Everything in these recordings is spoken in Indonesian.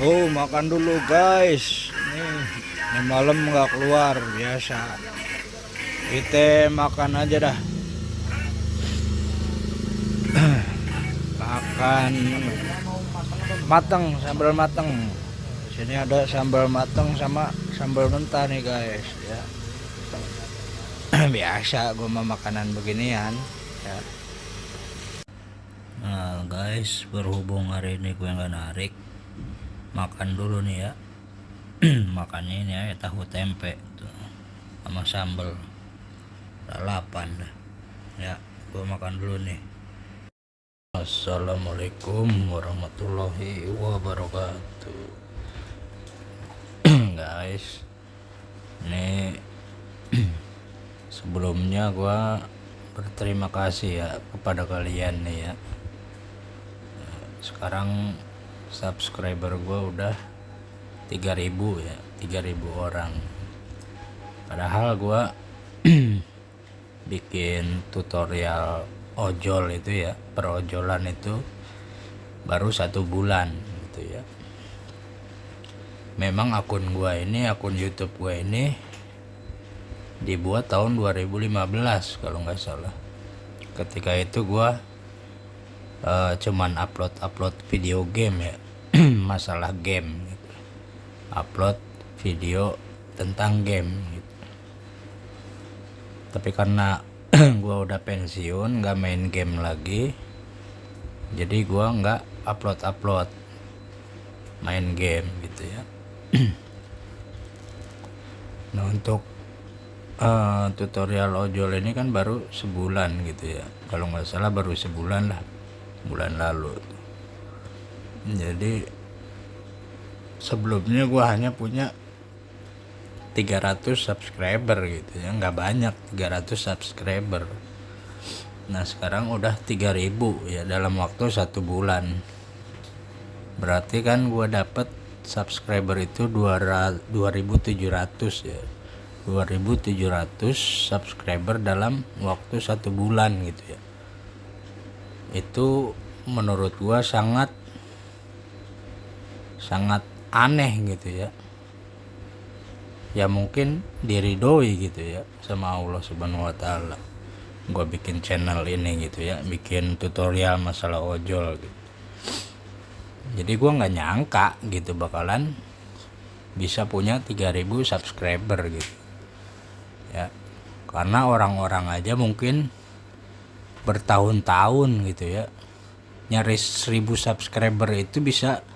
Oh, makan dulu guys. Ini malam nggak keluar biasa. Kita makan aja dah. Makan mateng, sambal mateng. Sini ada sambal mateng sama sambal mentah nih guys. Ya. Biasa gue mau makanan beginian. Ya. Nah guys, berhubung hari ini gue nggak narik, makan dulu nih ya. Makannya ini ya tahu tempe tuh sama sambal lalapan dah. Ya, gue makan dulu nih. Assalamualaikum warahmatullahi wabarakatuh. Guys, ini sebelumnya gue berterima kasih ya kepada kalian nih ya. Sekarang subscriber gue udah 3000 ya, 3000 orang. Padahal gue bikin tutorial ojol itu ya, perojolan itu baru 1 bulan gitu ya. Memang akun YouTube gue ini dibuat tahun 2015 kalau nggak salah. Ketika itu gue cuman upload video game ya. Masalah game gitu. Upload video tentang game gitu. Tapi karena gue udah pensiun, nggak main game lagi, jadi gue nggak upload main game gitu ya. Nah untuk tutorial ojol ini kan baru sebulan gitu ya, kalau nggak salah baru sebulan lah, bulan lalu. Jadi sebelumnya gue hanya punya 300 subscriber gitu ya, nggak banyak 300 subscriber. Nah sekarang udah 3000 ya dalam waktu 1 bulan. Berarti kan gue dapet subscriber itu 2700 ya, 2700 subscriber dalam waktu 1 bulan gitu ya. Itu menurut gue sangat aneh gitu ya. Ya mungkin diridoi gitu ya sama Allah Subhanahu wa Ta'ala. Gue bikin channel ini gitu ya, bikin tutorial masalah ojol gitu. Jadi gue nggak nyangka gitu bakalan bisa punya 3000 subscriber gitu ya. Karena orang-orang aja mungkin bertahun-tahun gitu ya, nyaris 1000 subscriber itu bisa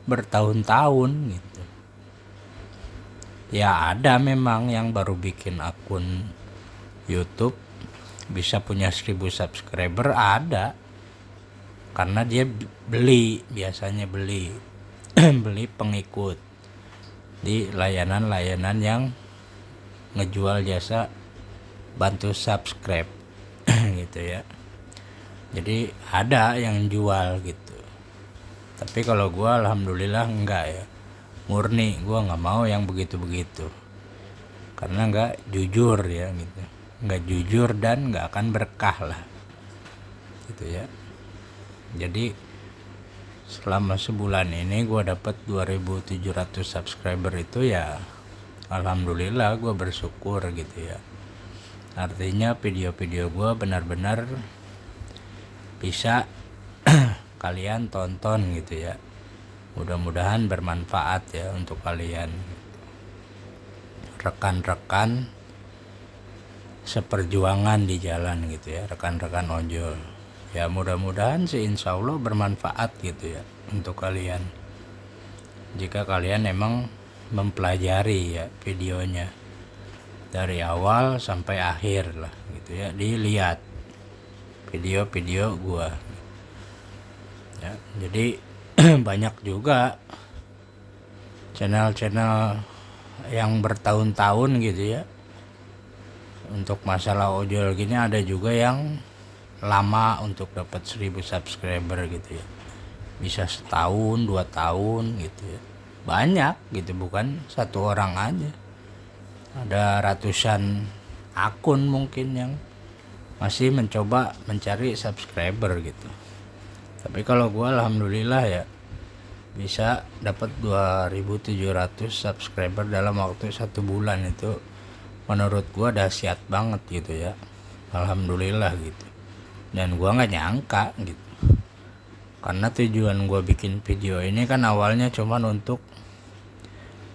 bertahun-tahun gitu. Ya ada memang yang baru bikin akun YouTube bisa punya 1000 subscriber, ada. Karena dia biasanya beli beli pengikut di layanan-layanan yang ngejual jasa bantu subscribe gitu ya. Jadi ada yang jual gitu. Tapi kalau gua alhamdulillah enggak ya, murni gua nggak mau yang begitu-begitu, karena nggak jujur ya gitu, nggak jujur dan nggak akan berkah lah gitu ya. Jadi selama sebulan ini gue dapat 2700 subscriber itu ya alhamdulillah, gue bersyukur gitu ya. Artinya video-video gue benar-benar bisa kalian tonton gitu ya. Mudah-mudahan bermanfaat ya untuk kalian, rekan-rekan seperjuangan di jalan gitu ya, rekan-rekan ojol. Ya mudah-mudahan sih insya Allah bermanfaat gitu ya untuk kalian. Jika kalian emang mempelajari ya videonya dari awal sampai akhir lah gitu ya, dilihat video-video gua ya. Jadi banyak juga channel-channel yang bertahun-tahun gitu ya. Untuk masalah ojol gini ada juga yang lama untuk dapat 1000 subscriber gitu ya, bisa setahun 2 tahun gitu ya. Banyak gitu, bukan satu orang aja, ada ratusan akun mungkin yang masih mencoba mencari subscriber gitu. Tapi kalau gue alhamdulillah ya bisa dapat 2.700 subscriber dalam waktu 1 bulan. Itu menurut gua dahsyat banget gitu ya, alhamdulillah gitu. Dan gua nggak nyangka gitu, karena tujuan gua bikin video ini kan awalnya cuman untuk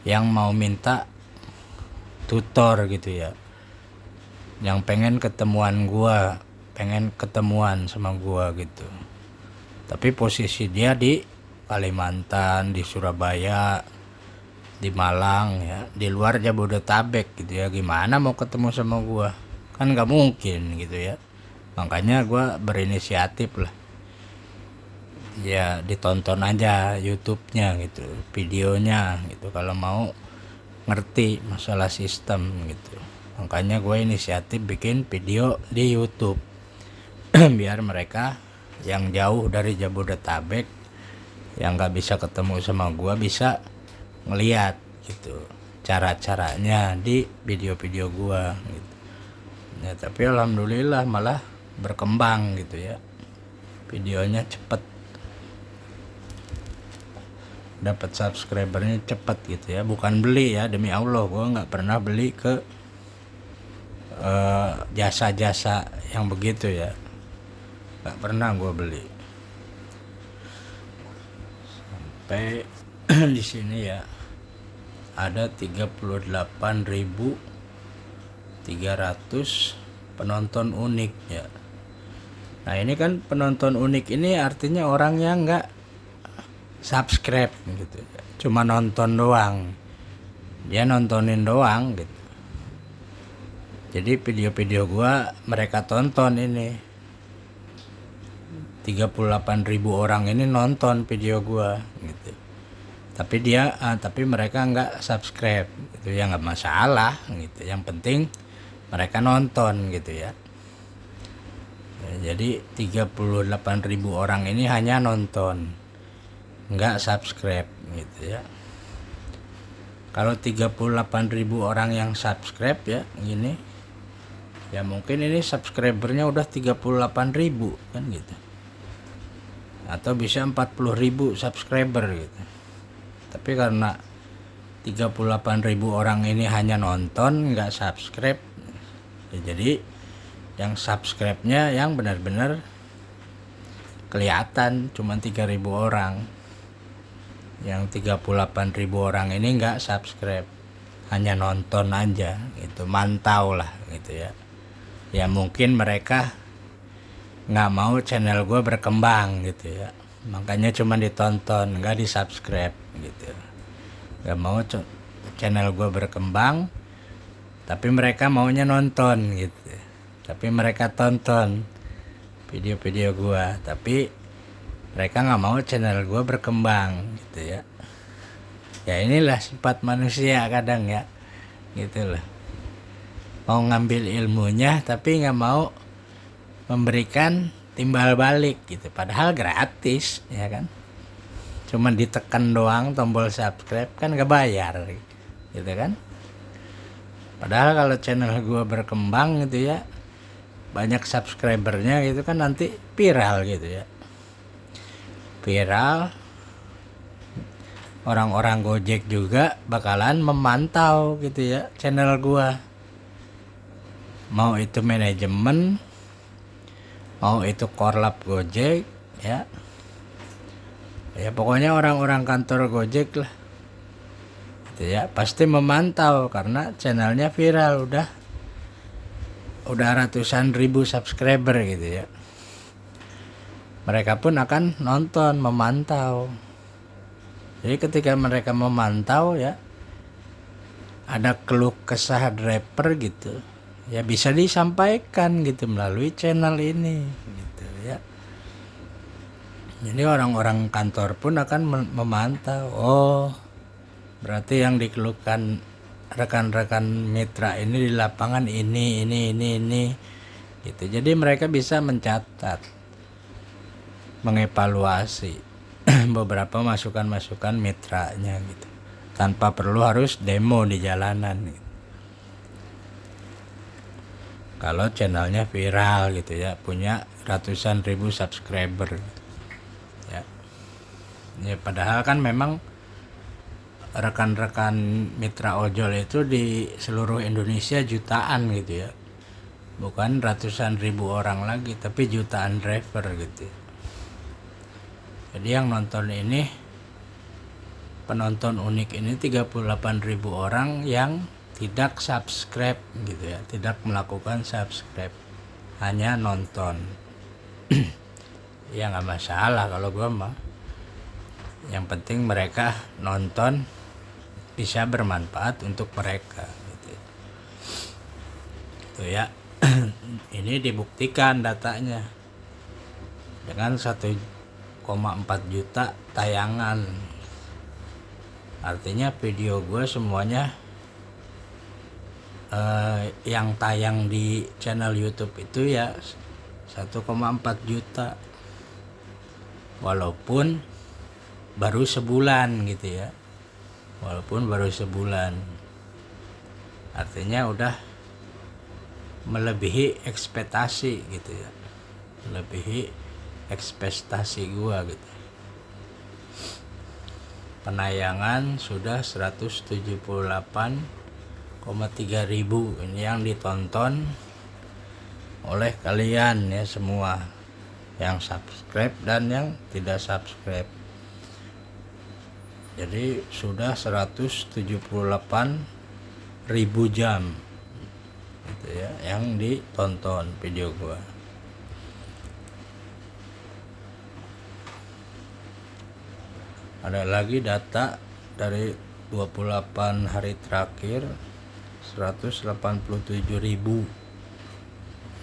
yang mau minta tutor gitu ya, yang pengen ketemuan sama gua gitu. Tapi posisi dia di Kalimantan, di Surabaya, di Malang ya, di luar Jabodetabek gitu ya. Gimana mau ketemu sama gua? Kan nggak mungkin gitu ya. Makanya gua berinisiatif lah, ya ditonton aja YouTube-nya gitu, videonya gitu, kalau mau ngerti masalah sistem gitu. Makanya gue inisiatif bikin video di YouTube biar mereka yang jauh dari Jabodetabek, yang nggak bisa ketemu sama gue, bisa ngeliat gitu cara-caranya di video-video gue gitu. Ya, tapi alhamdulillah malah berkembang gitu ya, videonya cepet, dapat subscribernya cepet gitu ya. Bukan beli ya, demi Allah gue nggak pernah beli ke jasa-jasa yang begitu ya, nggak pernah gue beli. Sampai di sini ya ada 38.300 penonton unik ya. Nah ini kan penonton unik ini artinya orang yang nggak subscribe gitu, cuma nonton doang, dia nontonin doang gitu. Jadi video-video gua mereka tonton, ini 38.000 orang ini nonton video gua gitu. Tapi mereka nggak subscribe gitu ya, nggak masalah gitu, yang penting mereka nonton gitu ya. Jadi 38.000 orang ini hanya nonton, nggak subscribe gitu ya. Kalau 38.000 orang yang subscribe ya gini, ya mungkin ini subscribernya udah 38.000 kan gitu, atau bisa 40.000 subscriber gitu. Tapi karena 38.000 orang ini hanya nonton, nggak subscribe ya, jadi yang subscribe-nya yang benar-benar kelihatan cuma 3.000 orang. Yang 38.000 orang ini nggak subscribe, hanya nonton aja gitu, mantau lah gitu ya. Ya mungkin mereka nggak mau channel gue berkembang gitu ya, makanya cuma ditonton, nggak di subscribe gitu. Nggak mau channel gue berkembang, tapi mereka maunya nonton gitu. Tapi mereka tonton video-video gue, tapi mereka nggak mau channel gue berkembang gitu ya. Ya inilah sifat manusia kadang ya gitu loh, mau ngambil ilmunya tapi nggak mau memberikan timbal balik gitu, padahal gratis ya kan, cuman ditekan doang tombol subscribe kan nggak bayar gitu kan. Padahal kalau channel gue berkembang gitu ya, banyak subscribernya gitu kan, nanti viral gitu ya, viral, orang-orang Gojek juga bakalan memantau gitu ya channel gua. Mau itu manajemen, mau itu korlap Gojek ya. Ya pokoknya orang-orang kantor Gojek lah. Gitu ya, pasti memantau karena channelnya viral, udah ratusan ribu subscriber gitu ya. Mereka pun akan nonton, memantau. Jadi ketika mereka memantau ya, ada keluh kesah driver gitu ya, bisa disampaikan gitu melalui channel ini gitu ya. Jadi orang-orang kantor pun akan memantau, oh berarti yang dikeluhkan rekan-rekan mitra ini di lapangan ini gitu. Jadi mereka bisa mencatat, mengevaluasi beberapa masukan-masukan mitranya gitu, tanpa perlu harus demo di jalanan gitu. Kalau channelnya viral gitu ya, punya ratusan ribu subscriber gitu, ya. Ya padahal kan memang rekan-rekan mitra ojol itu di seluruh Indonesia jutaan gitu ya, bukan ratusan ribu orang lagi tapi jutaan driver gitu. Jadi yang nonton ini, penonton unik ini 38.000 orang yang tidak subscribe gitu ya, tidak melakukan subscribe, hanya nonton. Ya nggak masalah kalau gue mah, yang penting mereka nonton bisa bermanfaat untuk mereka gitu. Itu ya. Ini dibuktikan datanya dengan 1,4 juta tayangan. Artinya video gue semuanya yang tayang di channel YouTube itu ya 1,4 juta, walaupun baru sebulan gitu ya, walaupun baru sebulan. Artinya udah melebihi ekspektasi gitu ya, melebihi ekspektasi gua gitu. Penayangan sudah 178,3 ribu ini yang ditonton oleh kalian ya semua, yang subscribe dan yang tidak subscribe. Jadi sudah 178.000 jam gitu ya yang ditonton video gua. Ada lagi data dari 28 hari terakhir, 187.000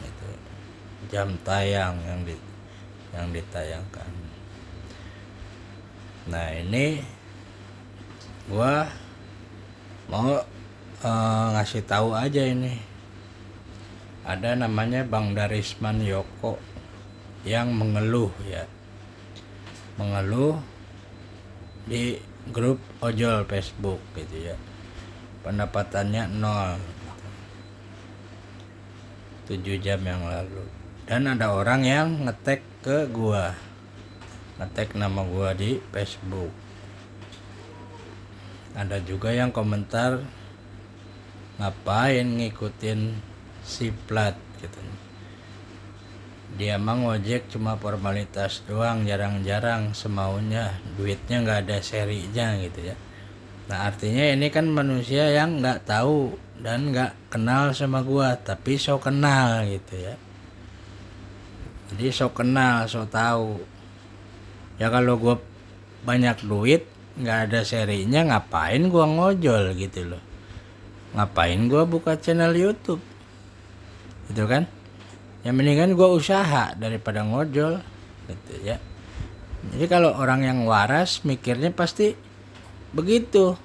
gitu, jam tayang yang ditayangkan. Nah ini gua mau ngasih tahu aja, ini ada namanya Bang Darisman Yoko yang mengeluh ya, mengeluh di grup ojol Facebook gitu ya, pendapatannya 0 7 jam yang lalu. Dan ada orang yang ngetek ke gua, ngetek nama gua di Facebook. Ada juga yang komentar, ngapain ngikutin si plat gitu, dia mah ngojek cuma formalitas doang, jarang-jarang semaunya, duitnya nggak ada serinya gitu ya. Nah artinya ini kan manusia yang nggak tahu dan nggak kenal sama gua, tapi so kenal gitu ya. Jadi so kenal, so tahu. Ya kalau gua banyak duit, nggak ada serinya, ngapain gua ngojol gitu loh. Ngapain gua buka channel YouTube gitu kan. Yang mendingan gue usaha daripada ngojol gitu ya. Jadi kalau orang yang waras mikirnya pasti begitu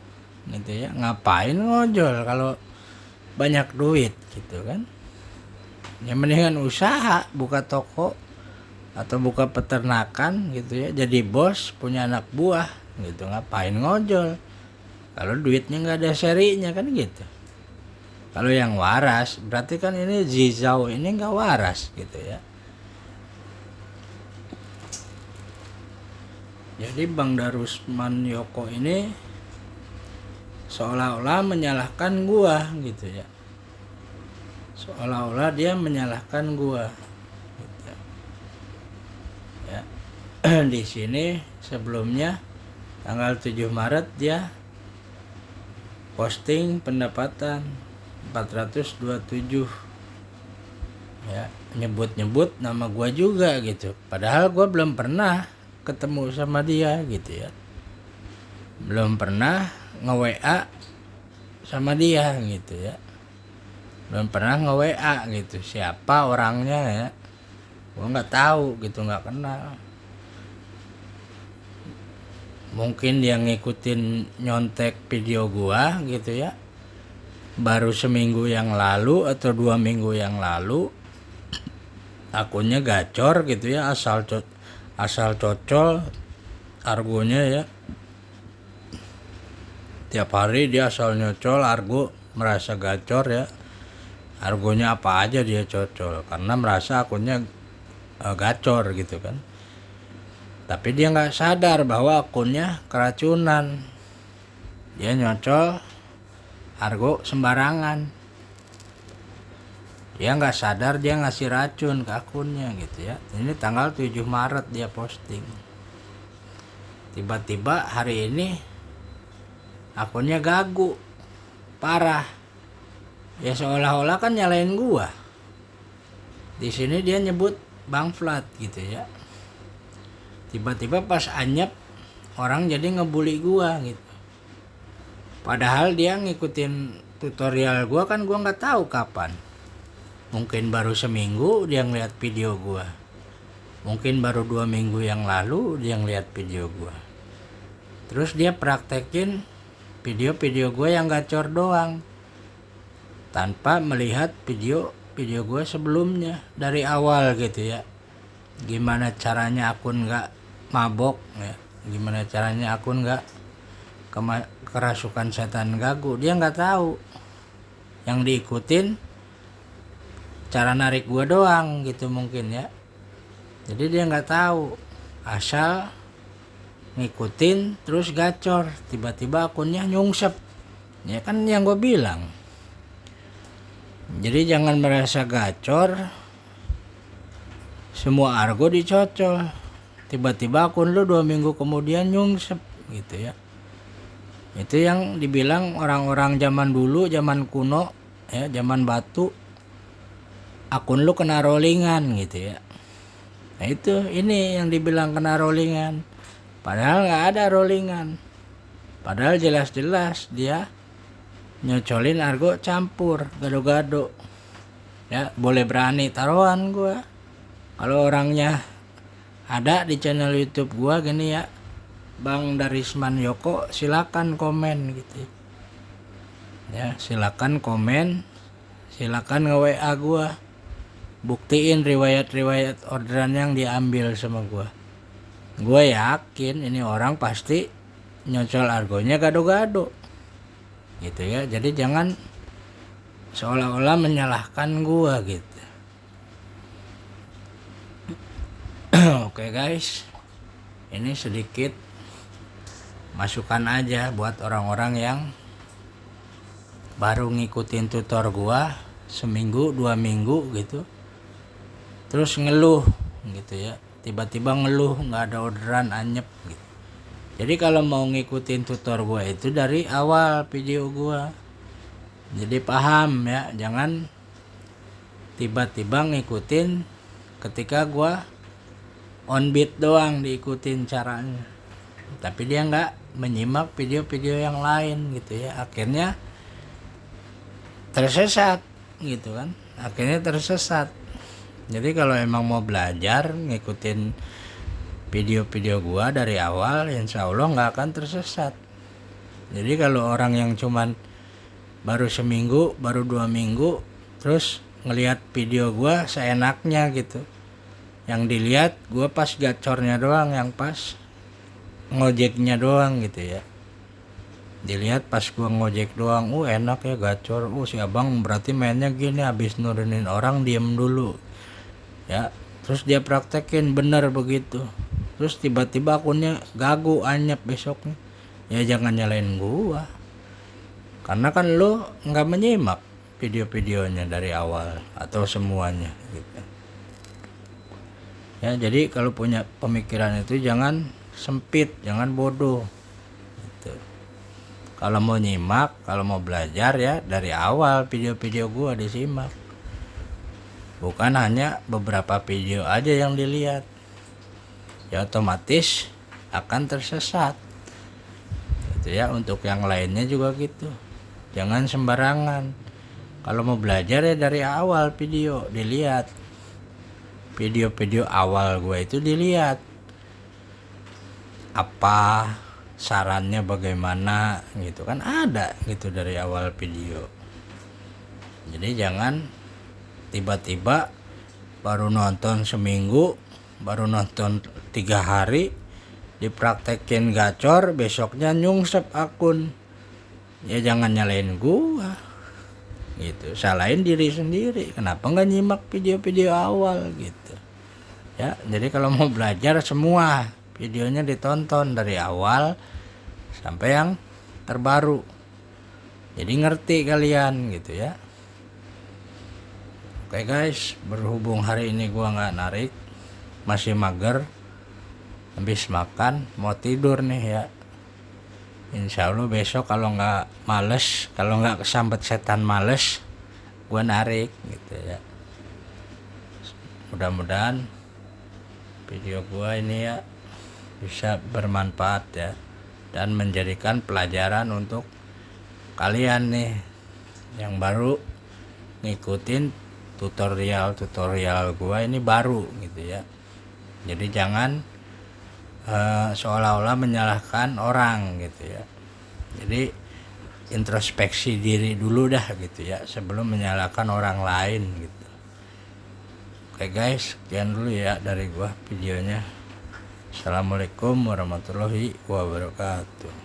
gitu ya, ngapain ngojol kalau banyak duit gitu kan. Yang mendingan usaha, buka toko atau buka peternakan gitu ya, jadi bos, punya anak buah gitu. Ngapain ngojol kalau duitnya nggak ada serinya kan gitu. Kalau yang waras, berarti kan ini Zizau ini nggak waras gitu ya. Jadi Bang Darisman Yoko ini seolah-olah menyalahkan gua gitu ya. Seolah-olah dia menyalahkan gua gitu. Ya. Di sini sebelumnya tanggal 7 Maret dia posting pendapatan 427 ya, nyebut-nyebut nama gua juga gitu, padahal gua belum pernah ketemu sama dia gitu ya, belum pernah nge-WA sama dia gitu ya, belum pernah nge-WA gitu, siapa orangnya ya gua nggak tahu gitu, nggak kenal. Mungkin dia ngikutin nyontek video gua gitu ya, baru seminggu yang lalu atau 2 minggu yang lalu akunnya gacor gitu ya, asal cocol argonya ya, tiap hari dia asal nyocol argo, merasa gacor ya, argonya apa aja dia cocol karena merasa akunnya gacor gitu kan. Tapi dia nggak sadar bahwa akunnya keracunan. Dia nyocol argo sembarangan. Dia nggak sadar dia ngasih racun ke akunnya gitu ya. Ini tanggal 7 Maret dia posting. Tiba-tiba hari ini akunnya gagu parah. Ya seolah-olah kan nyalain gua. Di sini dia nyebut Bang Flat gitu ya. Tiba-tiba pas anyep orang jadi ngebully gua gitu. Padahal dia ngikutin tutorial gua kan, gua nggak tahu kapan. Mungkin baru seminggu dia ngeliat video gua. Mungkin baru 2 minggu yang lalu dia ngeliat video gua. Terus dia praktekin video-video gua yang gacor doang, tanpa melihat video gua sebelumnya dari awal gitu ya. Gimana caranya akun nggak mabok ya, gimana caranya akun nggak kerasukan setan gagu, dia nggak tahu. Yang diikutin cara narik gua doang gitu mungkin ya. Jadi dia nggak tahu, asal ngikutin terus gacor, tiba-tiba akunnya nyungsep. Ya kan yang gue bilang. Jadi jangan merasa gacor semua argo dicocol. Tiba-tiba akun lu 2 minggu kemudian nyungsep gitu ya. Itu yang dibilang orang-orang zaman dulu, zaman kuno ya, zaman batu, akun lu kena rollingan gitu ya. Nah itu, ini yang dibilang kena rollingan, padahal nggak ada rollingan. Padahal jelas-jelas dia nyocolin argo campur gado-gado ya. Boleh berani taruhan gua kalau orangnya ada di channel YouTube gua gini ya, Bang Darisman Yoko, silakan komen gitu ya. Silakan komen, silakan nge-WA gua, buktiin riwayat-riwayat orderan yang diambil sama gua. Gua yakin ini orang pasti nyocol argonya gado-gado gitu ya. Jadi jangan seolah-olah menyalahkan gua gitu. Oke guys, ini sedikit masukan aja buat orang-orang yang baru ngikutin tutor gua seminggu 2 minggu gitu, terus ngeluh gitu ya, tiba-tiba ngeluh nggak ada orderan, anyep gitu. Jadi kalau mau ngikutin tutor gua itu dari awal video gua, jadi paham ya, jangan tiba-tiba ngikutin ketika gua on beat doang diikutin caranya, tapi dia nggak menyimak video-video yang lain gitu ya. Akhirnya tersesat gitu kan, akhirnya tersesat. Jadi kalau emang mau belajar ngikutin video-video gua dari awal, insya Allah nggak akan tersesat. Jadi kalau orang yang cuman baru seminggu, baru 2 minggu terus ngelihat video gua seenaknya gitu, yang dilihat gue pas gacornya doang, yang pas ngojeknya doang gitu ya, dilihat pas gue ngojek doang, enak ya gacor, si abang berarti mainnya gini, habis nurunin orang diem dulu ya, terus dia praktekin bener begitu, terus tiba-tiba akunnya gagu, anyep besoknya. Ya jangan nyalain gua, karena kan lo nggak menyimak video-videonya dari awal atau semuanya gitu ya. Jadi kalau punya pemikiran itu jangan sempit, jangan bodoh gitu. Kalau mau nyimak, kalau mau belajar ya dari awal video-video gua disimak, bukan hanya beberapa video aja yang dilihat, ya otomatis akan tersesat gitu ya. Untuk yang lainnya juga gitu, jangan sembarangan. Kalau mau belajar ya dari awal video dilihat, video-video awal gue itu dilihat, apa sarannya bagaimana gitu kan, ada gitu dari awal video. Jadi jangan tiba-tiba baru nonton seminggu, baru nonton 3 hari dipraktekin gacor, besoknya nyungsep akun. Ya jangan nyalain gua gitu, salahin diri sendiri, kenapa nggak nyimak video-video awal gitu ya. Jadi kalau mau belajar semua videonya ditonton dari awal sampai yang terbaru, jadi ngerti kalian gitu ya. Oke guys, berhubung hari ini gua nggak narik, masih mager, habis makan mau tidur nih ya. Insya Allah besok kalau nggak males, kalau nggak kesambet setan males, gua narik gitu ya. Mudah-mudahan video gua ini ya bisa bermanfaat ya, dan menjadikan pelajaran untuk kalian nih yang baru ngikutin tutorial gua ini baru gitu ya. Jadi jangan seolah-olah menyalahkan orang gitu ya. Jadi introspeksi diri dulu dah gitu ya sebelum menyalahkan orang lain gitu. Oke guys, sekian dulu ya dari gua videonya. Assalamualaikum warahmatullahi wabarakatuh.